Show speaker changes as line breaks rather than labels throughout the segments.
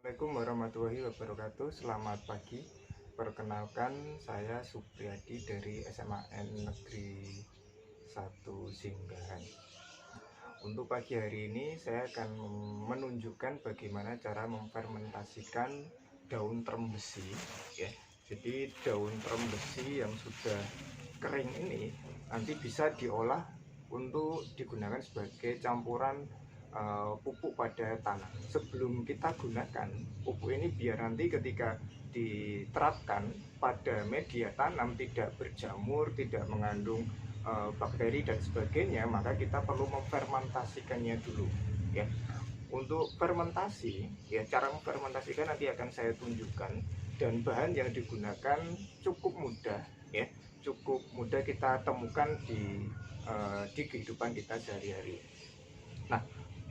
Assalamualaikum warahmatullahi wabarakatuh. Selamat pagi. Perkenalkan, saya Supriyadi dari SMAN Negeri 1 Singgahan. Untuk pagi hari ini saya akan menunjukkan bagaimana cara memfermentasikan daun trembesi ya. Jadi daun trembesi yang sudah kering ini nanti bisa diolah untuk digunakan sebagai campuran pupuk pada tanah. Sebelum kita gunakan pupuk ini, biar nanti ketika diterapkan pada media tanam tidak berjamur, tidak mengandung bakteri dan sebagainya, maka kita perlu memfermentasikannya dulu ya. Untuk fermentasi ya, cara memfermentasikan nanti akan saya tunjukkan, dan bahan yang digunakan cukup mudah ya, cukup mudah kita temukan di kehidupan kita sehari-hari. Nah,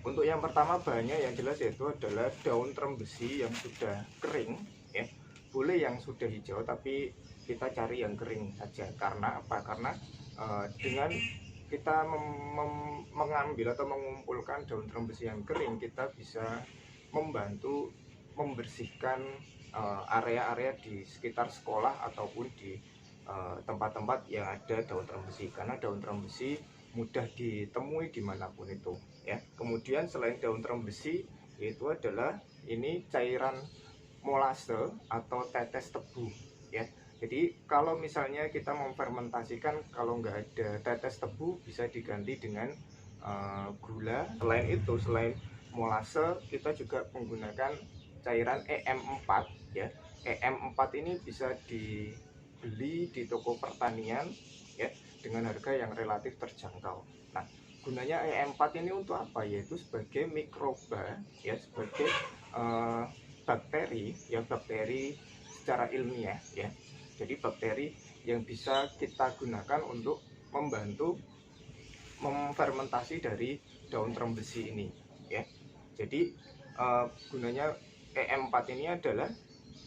untuk yang pertama bahannya yang jelas yaitu adalah daun trembesi yang sudah kering ya. Boleh yang sudah hijau, tapi kita cari yang kering saja. Karena apa? Karena dengan kita mengambil atau mengumpulkan daun trembesi yang kering, kita bisa membantu membersihkan area-area di sekitar sekolah ataupun di tempat-tempat yang ada daun trembesi. Karena daun trembesi mudah ditemui dimanapun itu ya. Kemudian selain daun trembesi, yaitu adalah ini cairan molase atau tetes tebu ya. Jadi kalau misalnya kita memfermentasikan, kalau nggak ada tetes tebu bisa diganti dengan gula. Selain itu, selain molase, kita juga menggunakan cairan EM4 ya. EM4 ini bisa dibeli di toko pertanian ya, dengan harga yang relatif terjangkau. Nah, gunanya EM4 ini untuk apa? Yaitu sebagai mikroba ya, sebagai bakteri ya, bakteri secara ilmiah ya. Jadi bakteri yang bisa kita gunakan untuk membantu memfermentasi dari daun trembesi ini ya. Jadi gunanya EM4 ini adalah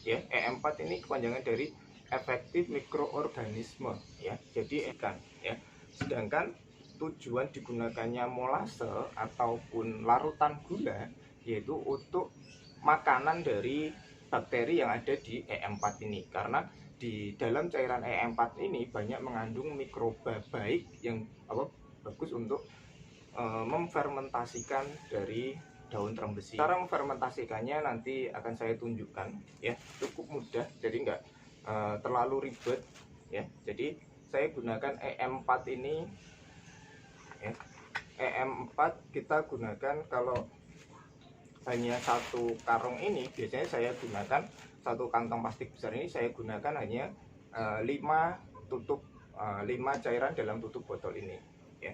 ya, EM4 ini kepanjangan dari efektif mikroorganisme ya, jadi ikan ya. Sedangkan tujuan digunakannya molase ataupun larutan gula yaitu untuk makanan dari bakteri yang ada di EM4 ini, karena di dalam cairan EM4 ini banyak mengandung mikroba baik yang bagus untuk memfermentasikan dari daun trembesi. Cara memfermentasikannya nanti akan saya tunjukkan ya, cukup mudah, jadi enggak terlalu ribet ya. Jadi saya gunakan EM4 ini ya. EM4 kita gunakan kalau hanya satu karung ini, biasanya saya gunakan satu kantong plastik besar ini, saya gunakan hanya 5 tutup 5 cairan dalam tutup botol ini ya.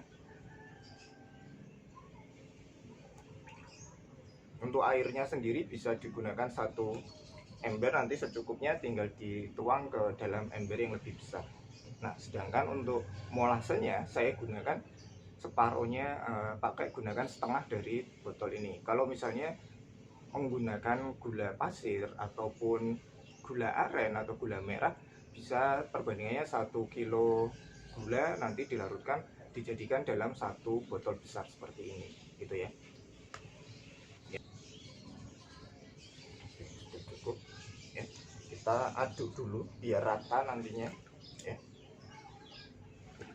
Untuk airnya sendiri bisa digunakan satu ember, nanti secukupnya tinggal dituang ke dalam ember yang lebih besar. Nah, sedangkan untuk molasenya saya gunakan separuhnya, gunakan setengah dari botol ini. Kalau misalnya menggunakan gula pasir ataupun gula aren atau gula merah, bisa perbandingannya 1 kilo gula nanti dilarutkan dijadikan dalam satu botol besar seperti ini gitu ya. Sudah cukup ya. Kita aduk dulu biar rata nantinya ya.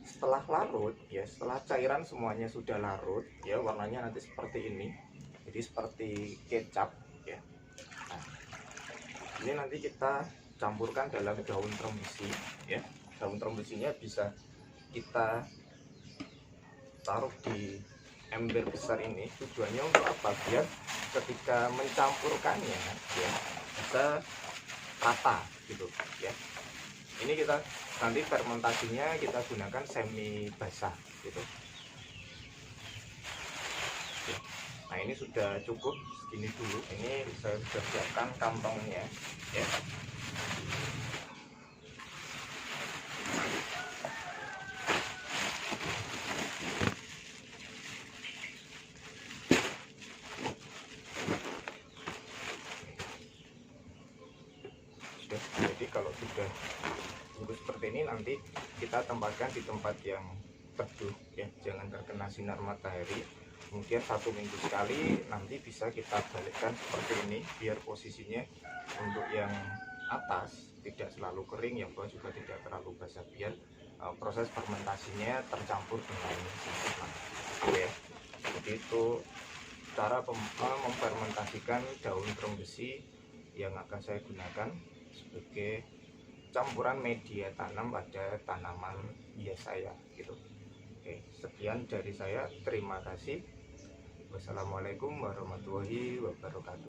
Setelah larut ya, setelah cairan semuanya sudah larut ya, warnanya nanti seperti ini, jadi seperti kecap ya. Nah, ini nanti kita campurkan dalam daun trembesi ya. Daun trembesinya bisa kita taruh di ember besar ini. Tujuannya untuk apa? Biar ketika mencampurkannya ya bisa rata gitu ya. Ini kita nanti fermentasinya kita gunakan semi basah gitu. Nah, ini sudah cukup segini dulu. Ini saya sudah siapkan kantongnya ya. Jadi kalau sudah seperti ini, nanti kita tempatkan di tempat yang teduh ya, jangan terkena sinar matahari. kemudian 1 minggu sekali nanti bisa kita balikkan seperti ini biar posisinya untuk yang atas tidak selalu kering, yang bawah juga tidak terlalu basah, biar proses fermentasinya tercampur dengan sisipan. Oke, seperti itu cara memfermentasikan daun terung besi yang akan saya gunakan sebagai campuran media tanam pada tanaman hias saya gitu. Oke, sekian dari saya, terima kasih. Wassalamualaikum warahmatullahi wabarakatuh.